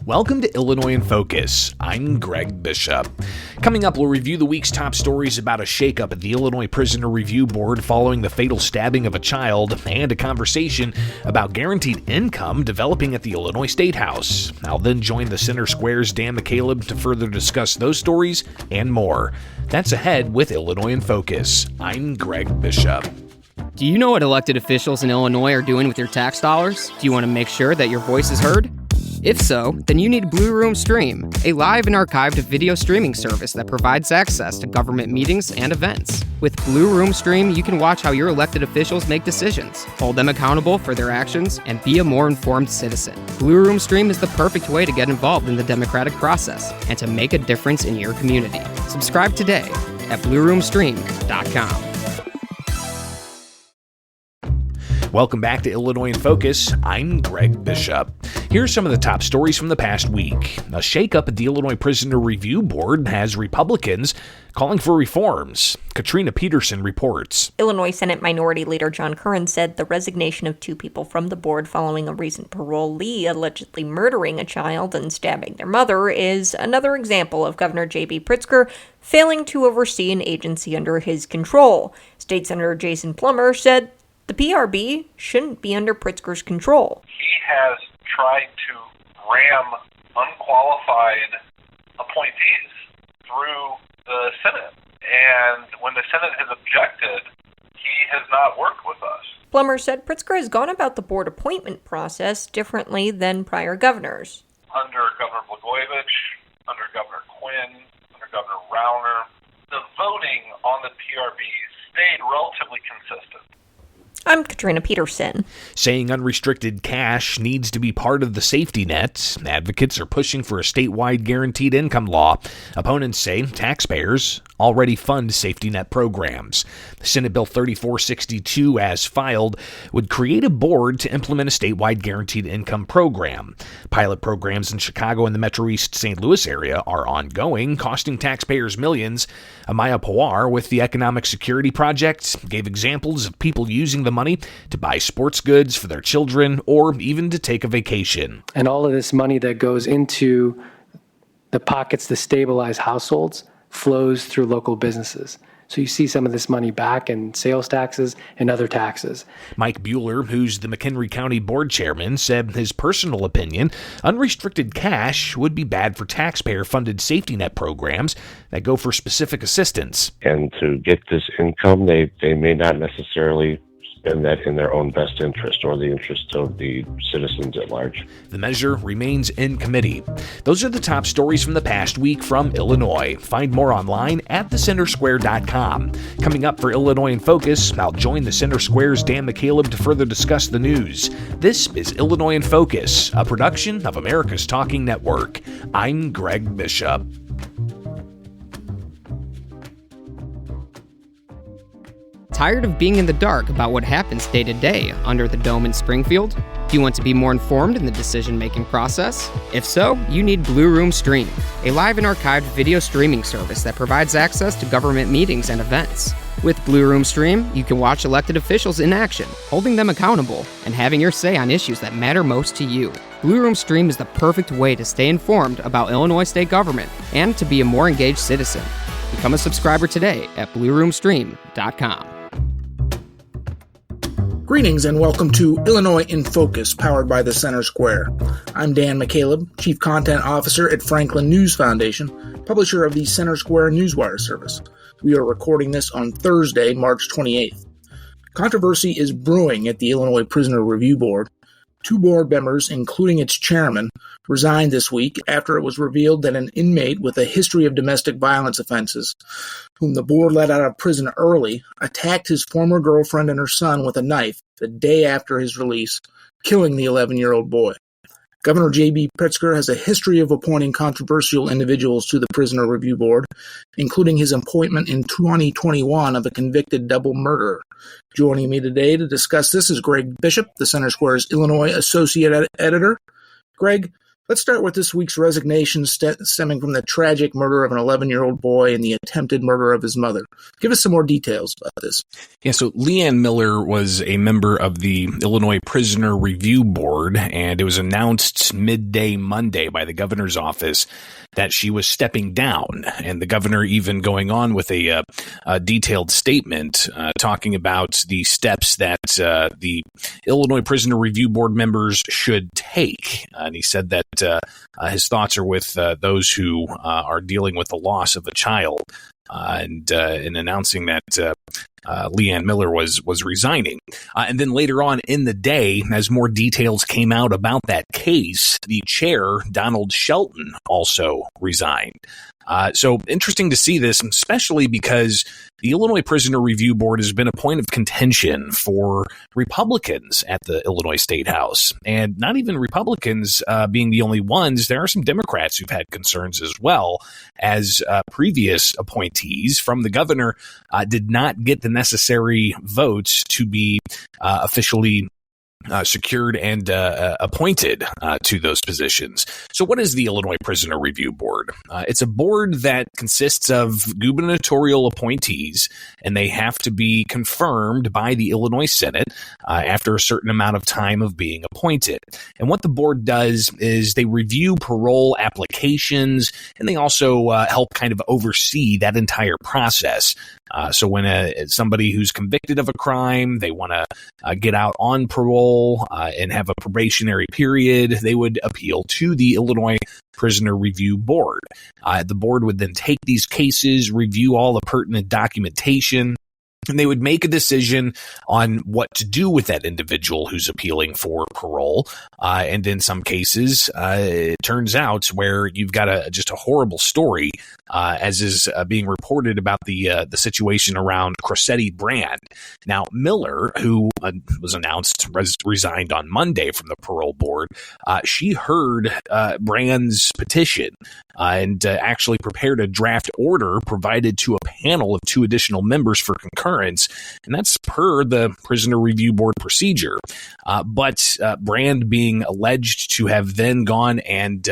Welcome to Illinois in Focus. I'm Greg Bishop. Coming up, we'll review the week's top stories about a shakeup at the Illinois Prisoner Review Board following the fatal stabbing of a child, and a conversation about guaranteed income developing at the Illinois State House. I'll then join the Center Square's Dan McCaleb to further discuss those stories and more. That's ahead with Illinois in Focus. I'm Greg Bishop. Do you know what elected officials in Illinois are doing with your tax dollars? Do you want to make sure that your voice is heard? If so, then you need Blue Room Stream, a live and archived video streaming service that provides access to government meetings and events. With Blue Room Stream, you can watch how your elected officials make decisions, hold them accountable for their actions, and be a more informed citizen. Blue Room Stream is the perfect way to get involved in the democratic process and to make a difference in your community. Subscribe today at blueroomstream.com. Welcome back to Illinois in Focus. I'm Greg Bishop. Here's some of the top stories from the past week. A shakeup at the Illinois Prisoner Review Board has Republicans calling for reforms. Katrina Peterson reports. Illinois Senate Minority Leader John Curran said the resignation of two people from the board following a recent parolee allegedly murdering a child and stabbing their mother is another example of Governor J.B. Pritzker failing to oversee an agency under his control. State Senator Jason Plummer said the PRB shouldn't be under Pritzker's control. He has tried to ram unqualified appointees through the Senate. And when the Senate has objected, he has not worked with us. Plummer said Pritzker has gone about the board appointment process differently than prior governors. Under Governor Blagojevich, under Governor Quinn, under Governor Rauner, the voting on the PRB stayed relatively consistent. I'm Katrina Peterson. Saying unrestricted cash needs to be part of the safety net, advocates are pushing for a statewide guaranteed income law. Opponents say taxpayers already fund safety net programs. Senate Bill 3462, as filed, would create a board to implement a statewide guaranteed income program. Pilot programs in Chicago and the Metro East St. Louis area are ongoing, costing taxpayers millions. Amaya Pawar with the Economic Security Project gave examples of people using the money to buy sports goods for their children or even to take a vacation. And all of this money that goes into the pockets to stabilize households flows through local businesses. So you see some of this money back in sales taxes and other taxes. Mike Bueller, who's the McHenry County Board Chairman, said in his personal opinion, unrestricted cash would be bad for taxpayer-funded safety net programs that go for specific assistance. And to get this income, they may not necessarily spend that in their own best interest or the interest of the citizens at large. The measure remains in committee. Those are the top stories from the past week from Illinois. Find more online at thecentersquare.com. Coming up for Illinois in Focus, I'll join the Center Square's Dan McCaleb to further discuss the news. This is Illinois in Focus, a production of America's Talking Network. I'm Greg Bishop. Tired of being in the dark about what happens day to day under the dome in Springfield? Do you want to be more informed in the decision-making process? If so, you need Blue Room Stream, a live and archived video streaming service that provides access to government meetings and events. With Blue Room Stream, you can watch elected officials in action, holding them accountable, and having your say on issues that matter most to you. Blue Room Stream is the perfect way to stay informed about Illinois state government and to be a more engaged citizen. Become a subscriber today at blueroomstream.com. Greetings and welcome to Illinois in Focus, powered by the Center Square. I'm Dan McCaleb, Chief Content Officer at Franklin News Foundation, publisher of the Center Square Newswire service. We are recording this on Thursday, March 28th. Controversy is brewing at the Illinois Prisoner Review Board. Two board members, including its chairman, resigned this week after it was revealed that an inmate with a history of domestic violence offenses, whom the board let out of prison early, attacked his former girlfriend and her son with a knife the day after his release, killing the 11-year-old boy. Governor J.B. Pritzker has a history of appointing controversial individuals to the Prisoner Review Board, including his appointment in 2021 of a convicted double murderer. Joining me today to discuss this is Greg Bishop, the Center Square's Illinois Associate Editor. Greg, Let's start with this week's resignation stemming from the tragic murder of an 11-year-old boy and the attempted murder of his mother. Give us some more details about this. Yeah, so LeAnn Miller was a member of the Illinois Prisoner Review Board, and it was announced midday Monday by the governor's office that she was stepping down, and the governor even going on with a detailed statement talking about the steps that the Illinois Prisoner Review Board members should take. And he said that his thoughts are with those who are dealing with the loss of a child, and in announcing that LeAnn Miller was resigning. And then later on in the day, as more details came out about that case, the chair, Donald Shelton, also resigned. So interesting to see this, especially because the Illinois Prisoner Review Board has been a point of contention for Republicans at the Illinois State House. And not even Republicans being the only ones. There are some Democrats who've had concerns as well, as previous appointees from the governor did not get the necessary votes to be officially secured and appointed to those positions. So what is the Illinois Prisoner Review Board? It's a board that consists of gubernatorial appointees, and they have to be confirmed by the Illinois Senate after a certain amount of time of being appointed. And what the board does is they review parole applications, and they also help kind of oversee that entire process. So when somebody who's convicted of a crime, they want to get out on parole and have a probationary period, they would appeal to the Illinois Prisoner Review Board. The board would then take these cases, review all the pertinent documentation, and they would make a decision on what to do with that individual who's appealing for parole. And in some cases, it turns out where you've got just a horrible story, as is being reported about the situation around Crossetti Brand. Now, Miller, who was announced resigned on Monday from the parole board, she heard Brand's petition and actually prepared a draft order provided to a panel of 2 additional members for concurrence. And that's per the Prisoner Review Board procedure. But Brand being alleged to have then gone and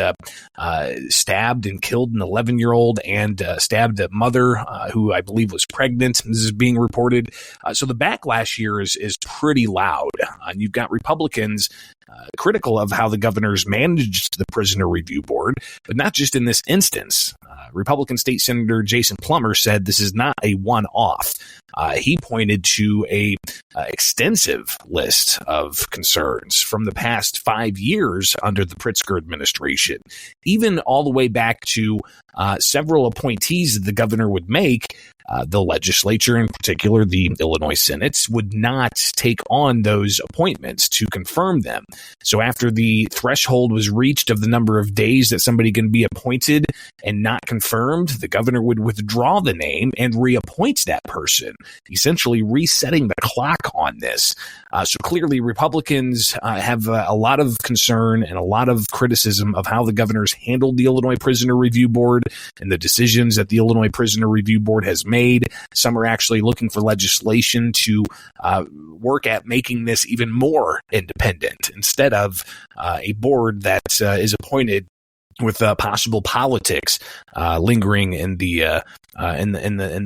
stabbed and killed an 11-year-old and stabbed a mother who I believe was pregnant. This is being reported. So the backlash here is pretty loud. You've got Republicans critical of how the governors managed the Prisoner Review Board, but not just in this instance. Republican State Senator Jason Plummer said this is not a one-off. He pointed to a extensive list of concerns from the past 5 years under the Pritzker administration, even all the way back to several appointees that the governor would make. The legislature, in particular the Illinois Senate, would not take on those appointments to confirm them. So after the threshold was reached of the number of days that somebody can be appointed and not confirmed, the governor would withdraw the name and reappoint that person, essentially resetting the clock on this. So clearly Republicans have a lot of concern and a lot of criticism of how the governor's handled the Illinois Prisoner Review Board and the decisions that the Illinois Prisoner Review Board has made. Some are actually looking for legislation to work at making this even more independent instead of a board that is appointed with possible politics lingering in the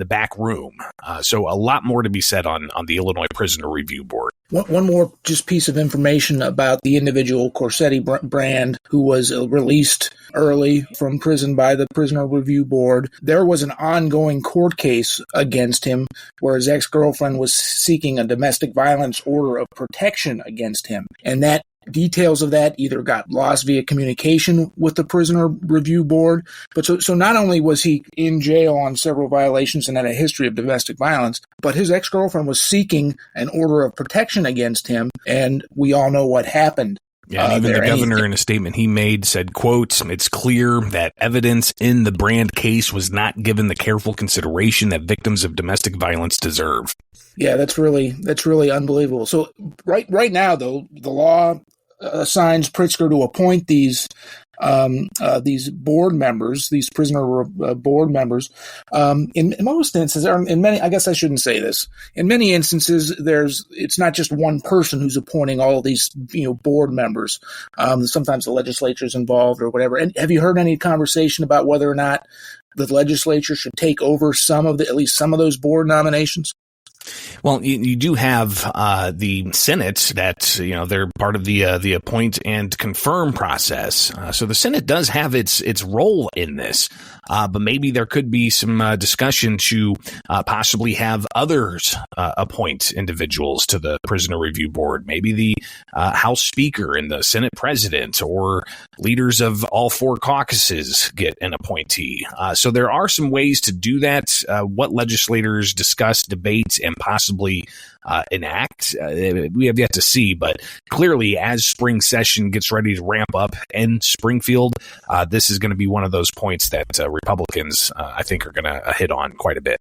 back room. So a lot more to be said on the Illinois Prisoner Review Board. One more just piece of information about the individual Crossetti Brand, who was released early from prison by the Prisoner Review Board. There was an ongoing court case against him where his ex-girlfriend was seeking a domestic violence order of protection against him. And that details of that either got lost via communication with the Prisoner Review Board. But so not only was he in jail on several violations and had a history of domestic violence, but his ex-girlfriend was seeking an order of protection against him, and we all know what happened. Yeah, and even the governor in a statement he made said, quote, "It's clear that evidence in the Brand case was not given the careful consideration that victims of domestic violence deserve." Yeah, that's really unbelievable. So right now, though, the law assigns Pritzker to appoint these these board members, these prisoner board members, in most instances, or in many, I guess I shouldn't say this. In many instances, it's not just one person who's appointing all of these, board members. Sometimes the legislature is involved or whatever. And have you heard any conversation about whether or not the legislature should take over at least some of those board nominations? Well, you do have the Senate that, they're part of the appoint and confirm process. So the Senate does have its role in this. But maybe there could be some discussion to possibly have others appoint individuals to the Prisoner Review Board. Maybe the House Speaker and the Senate President or leaders of all four caucuses get an appointee. So there are some ways to do that. What legislators discuss, debate, and possibly enact, we have yet to see. But clearly, as spring session gets ready to ramp up in Springfield, this is going to be one of those points that Republicans, I think, are going to hit on quite a bit.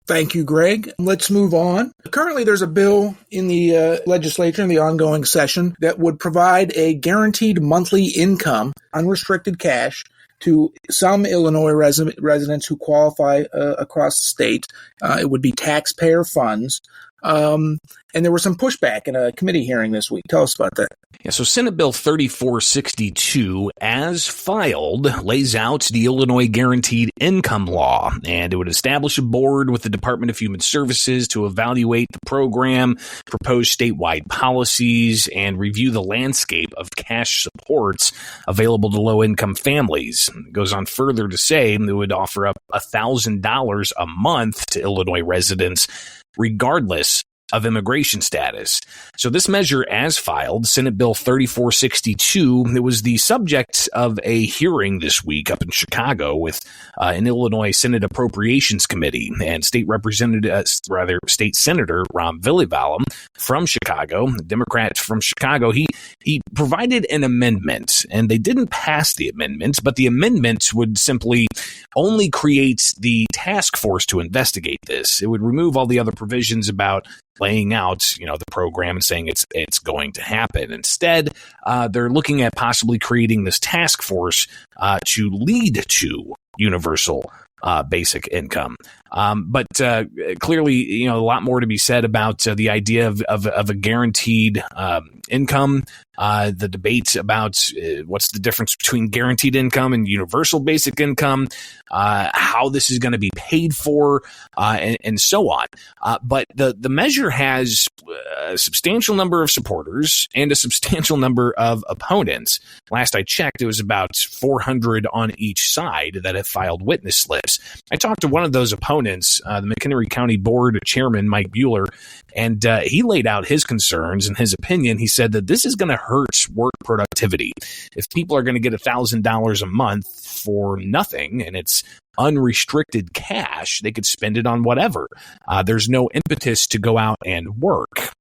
Thank you, Greg. Let's move on. Currently, there's a bill in the legislature in the ongoing session that would provide a guaranteed monthly income, unrestricted cash, to some Illinois residents who qualify across the state. It would be taxpayer funds. And there was some pushback in a committee hearing this week. Tell us about that. Yeah, so Senate Bill 3462, as filed, lays out the Illinois Guaranteed Income Law, and it would establish a board with the Department of Human Services to evaluate the program, propose statewide policies, and review the landscape of cash supports available to low-income families. It goes on further to say it would offer up $1,000 a month to Illinois residents, regardless of immigration status. So this measure, as filed, Senate Bill 3462, it was the subject of a hearing this week up in Chicago with an Illinois Senate Appropriations Committee, and State Senator Ron Villivalum from Chicago, a Democrat from Chicago. He provided an amendment, and they didn't pass the amendment, but the amendment would simply only create the task force to investigate this. It would remove all the other provisions about laying out, the program and saying it's going to happen. Instead, they're looking at possibly creating this task force to lead to universal basic income. But clearly, a lot more to be said about the idea of a guaranteed income. The debate about what's the difference between guaranteed income and universal basic income, how this is going to be paid for, and so on. But the measure has a substantial number of supporters and a substantial number of opponents. Last I checked, it was about 400 on each side that have filed witness slips. I talked to one of those opponents, the McHenry County Board Chairman, Mike Bueller, and he laid out his concerns and his opinion. He said that this is going to hurt work productivity. If people are going to get $1,000 a month for nothing and it's unrestricted cash, they could spend it on whatever. There's no impetus to go out and work,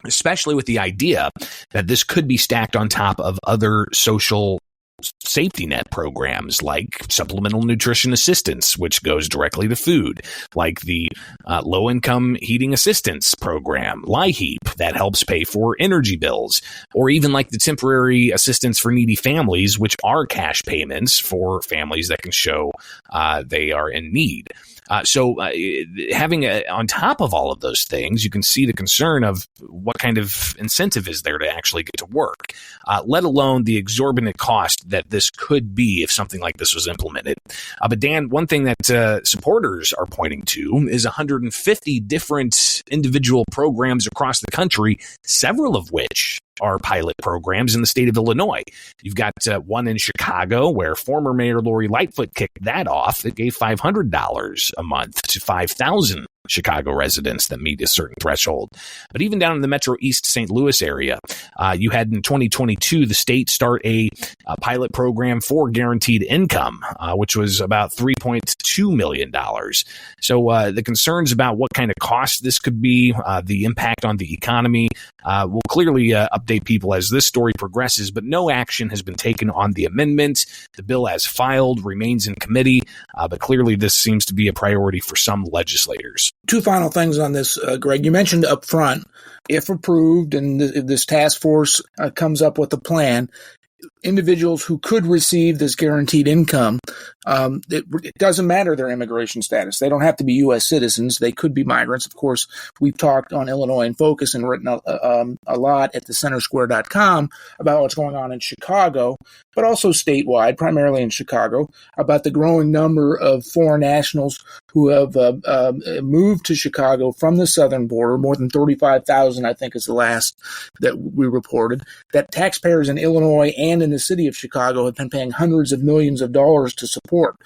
especially with the idea that this could be stacked on top of other social safety net programs like supplemental nutrition assistance, which goes directly to food, like the low-income heating assistance program, LIHEAP, that helps pay for energy bills, or even like the temporary assistance for needy families, which are cash payments for families that can show they are in need. So having on top of all of those things, you can see the concern of what kind of incentive is there to actually get to work, let alone the exorbitant cost that this could be if something like this was implemented. But Dan, one thing that supporters are pointing to is 150 different individual programs across the country, several of which are pilot programs in the state of Illinois. You've got one in Chicago where former Mayor Lori Lightfoot kicked that off. It gave $500 a month to 5,000 Chicago residents that meet a certain threshold. But even down in the Metro East St. Louis area, you had in 2022 the state start a pilot program for guaranteed income, which was about $3.2 million. So the concerns about what kind of cost this could be, the impact on the economy, will clearly update people as this story progresses, but no action has been taken on the amendment. The bill as filed remains in committee, but clearly this seems to be a priority for some legislators. Two final things on this, Greg. You mentioned up front, if approved and if this task force comes up with a plan, individuals who could receive this guaranteed income, it doesn't matter their immigration status. They don't have to be U.S. citizens. They could be migrants. Of course, we've talked on Illinois in Focus and written a lot at thecentersquare.com about what's going on in Chicago, but also statewide, primarily in Chicago, about the growing number of foreign nationals who have moved to Chicago from the southern border. More than 35,000, I think, is the last that we reported, that taxpayers in Illinois and in the city of Chicago have been paying hundreds of millions of dollars to support,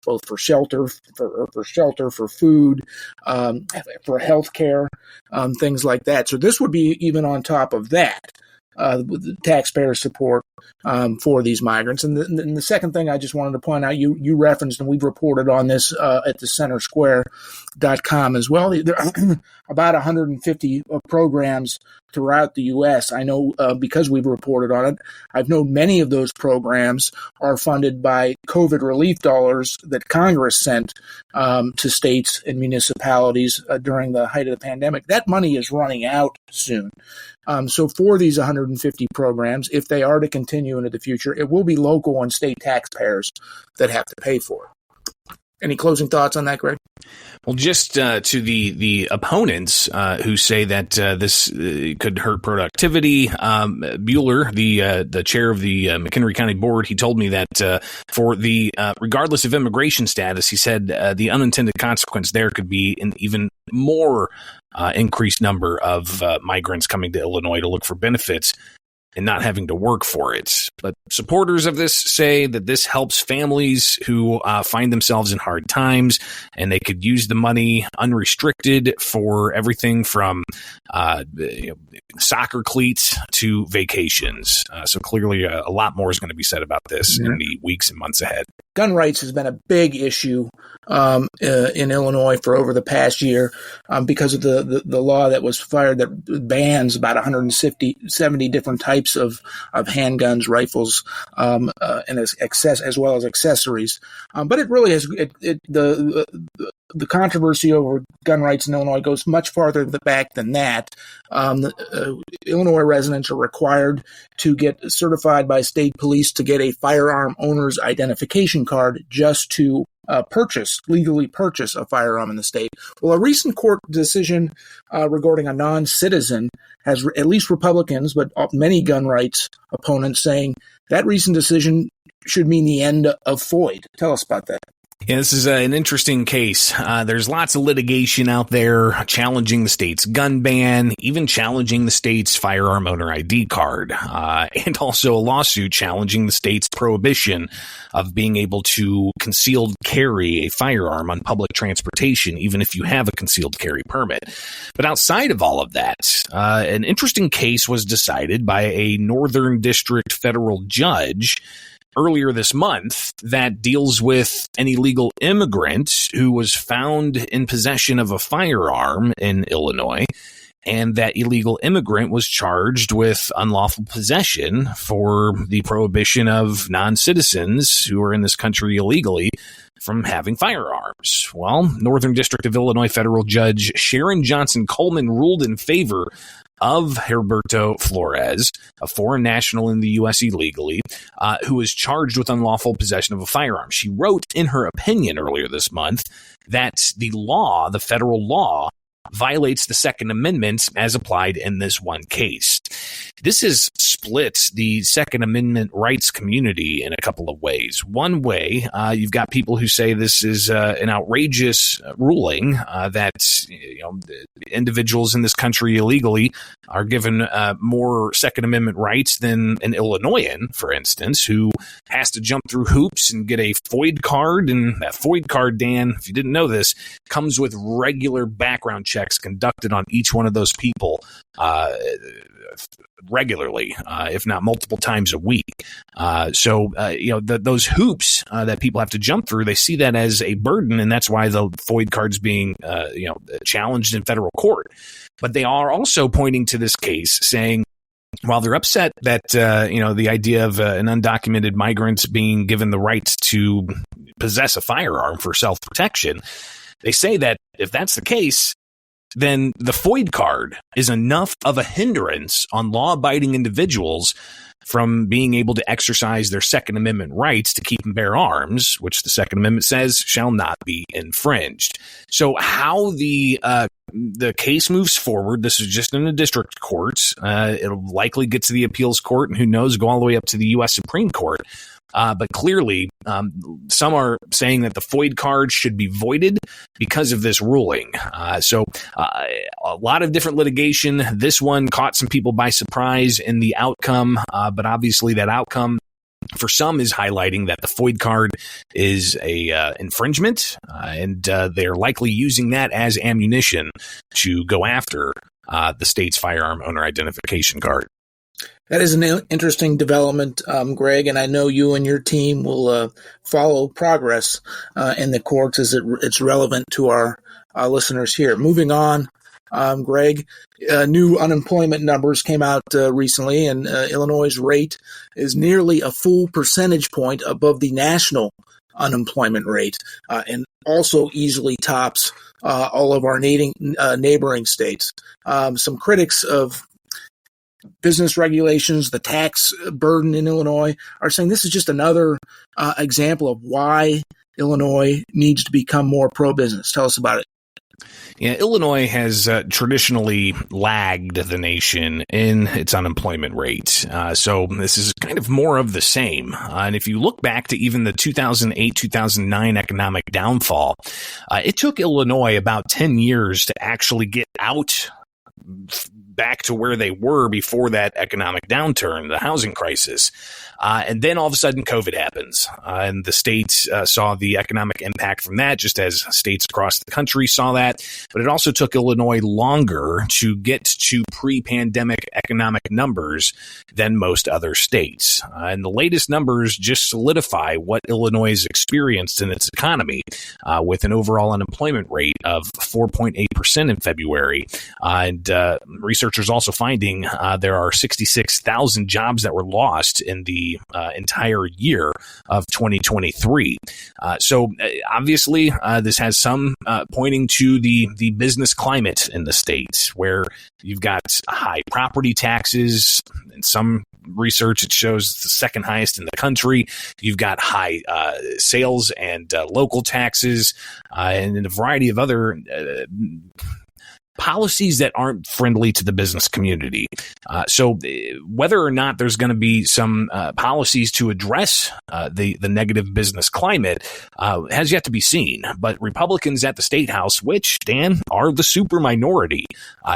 both for shelter, for food, for health care, things like that. So this would be even on top of that, the taxpayer support for these migrants. And the second thing I just wanted to point out, you referenced, and we've reported on this at the centersquare.com as well. There are about 150 programs throughout the U.S. I know because we've reported on it, I've known many of those programs are funded by COVID relief dollars that Congress sent to states and municipalities during the height of the pandemic. That money is running out soon. So for these 150 programs, if they are to continue into the future, it will be local and state taxpayers that have to pay for it. Any closing thoughts on that, Greg? Well, just to the opponents who say that this could hurt productivity, Bueller, the chair of the McHenry County Board, he told me that for the regardless of immigration status, he said the unintended consequence there could be an even more increased number of migrants coming to Illinois to look for benefits and not having to work for it. But supporters of this say that this helps families who find themselves in hard times, and they could use the money unrestricted for everything from soccer cleats to vacations. So clearly a lot more is going to be said about this in the weeks and months ahead. Gun rights has been a big issue in Illinois for over the past year because of the law that was fired that bans about 170 different types of handguns, rifles, and as well as accessories. But it really has the controversy over gun rights in Illinois goes much farther back than that. Illinois residents are required to get certified by state police to get a firearm owner's identification card just to legally purchase a firearm in the state. Well, a recent court decision regarding a non-citizen has at least Republicans, but many gun rights opponents saying that recent decision should mean the end of FOID. Tell us about that. Yeah, this is an interesting case. There's lots of litigation out there challenging the state's gun ban, even challenging the state's firearm owner ID card, and also a lawsuit challenging the state's prohibition of being able to concealed carry a firearm on public transportation, even if you have a concealed carry permit. But outside of all of that, an interesting case was decided by a Northern District federal judge earlier this month that deals with an illegal immigrant who was found in possession of a firearm in Illinois, and that illegal immigrant was charged with unlawful possession for the prohibition of non-citizens who are in this country illegally from having firearms. Well, Northern District of Illinois federal judge Sharon Johnson Coleman ruled in favor of Herberto Flores, a foreign national in the U.S. illegally, who was charged with unlawful possession of a firearm. She wrote in her opinion earlier this month that the federal law, violates the Second Amendment as applied in this one case. This has split the Second Amendment rights community in a couple of ways. One way, you've got people who say this is an outrageous ruling, that individuals in this country illegally are given more Second Amendment rights than an Illinoisan, for instance, who has to jump through hoops and get a FOID card. And that FOID card, Dan, if you didn't know this, comes with regular background checks conducted on each one of those people regularly, if not multiple times a week. So those hoops that people have to jump through, they see that as a burden, and that's why the FOID card's being challenged in federal court. But they are also pointing to this case saying, while they're upset that the idea of an undocumented migrant being given the right to possess a firearm for self-protection, they say that if that's the case, then the FOID card is enough of a hindrance on law-abiding individuals from being able to exercise their Second Amendment rights to keep and bear arms, which the Second Amendment says shall not be infringed. So how the case moves forward, this is just in the district courts. It'll likely get to the appeals court, and who knows, go all the way up to the U.S. Supreme Court. But clearly, some are saying that the FOID card should be voided because of this ruling. So a lot of different litigation. This one caught some people by surprise in the outcome, but obviously that outcome for some is highlighting that the FOID card is a infringement, and they're likely using that as ammunition to go after the state's firearm owner identification card. That is an interesting development, Greg, and I know you and your team will follow progress in the courts as it's relevant to our listeners here. Moving on, Greg, new unemployment numbers came out recently, and Illinois' rate is nearly a full percentage point above the national unemployment rate, and also easily tops all of our neighboring states. Some critics of business regulations, the tax burden in Illinois, are saying this is just another example of why Illinois needs to become more pro-business. Tell us about it. Yeah, Illinois has traditionally lagged the nation in its unemployment rate. So this is kind of more of the same. And if you look back to even the 2008-2009 economic downfall, it took Illinois about 10 years to actually get out back to where they were before that economic downturn, the housing crisis. And then all of a sudden COVID happens, and the states saw the economic impact from that, just as states across the country saw that. But it also took Illinois longer to get to pre-pandemic economic numbers than most other states. And the latest numbers just solidify what Illinois has experienced in its economy, with an overall unemployment rate of 4.8% in February. And researchers also finding there are 66,000 jobs that were lost in the entire year of 2023. So obviously, this has some pointing to the business climate in the state, where you've got high property taxes. In some research, it shows the second highest in the country. You've got high sales and local taxes, and a variety of other policies that aren't friendly to the business community. So whether or not there's going to be some policies to address the negative business climate has yet to be seen. But Republicans at the State House, which, Dan, are the super minority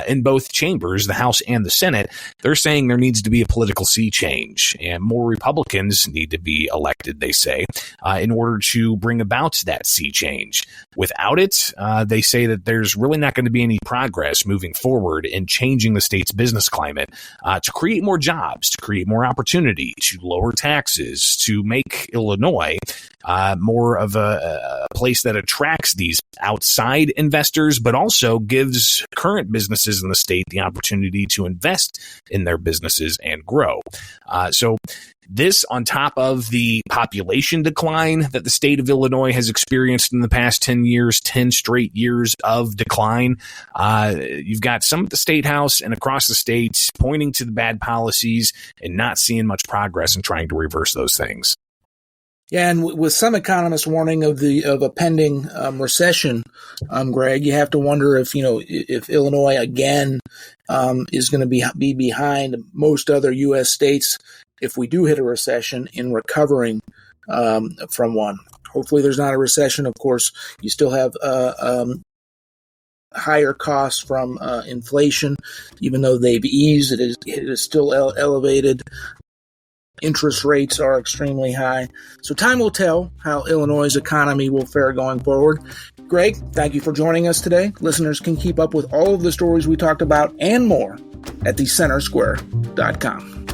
in both chambers, the House and the Senate, they're saying there needs to be a political sea change, and more Republicans need to be elected, they say, in order to bring about that sea change. Without it, they say that there's really not going to be any progress moving forward in changing the state's business climate to create more jobs, to create more opportunity, to lower taxes, to make Illinois more of a place that attracts these outside investors, but also gives current businesses in the state the opportunity to invest in their businesses and grow. So this, on top of the population decline that the state of Illinois has experienced in the past 10 years, 10 straight years of decline, you've got some at the State House and across the states pointing to the bad policies and not seeing much progress in trying to reverse those things. Yeah, and with some economists warning of a pending recession, Greg, you have to wonder if Illinois again is going to be behind most other U.S. states if we do hit a recession in recovering from one. Hopefully, there's not a recession. Of course, you still have higher costs from inflation, even though they've eased. It is still elevated. Interest rates are extremely high. So time will tell how Illinois' economy will fare going forward. Greg, thank you for joining us today. Listeners can keep up with all of the stories we talked about and more at thecentersquare.com.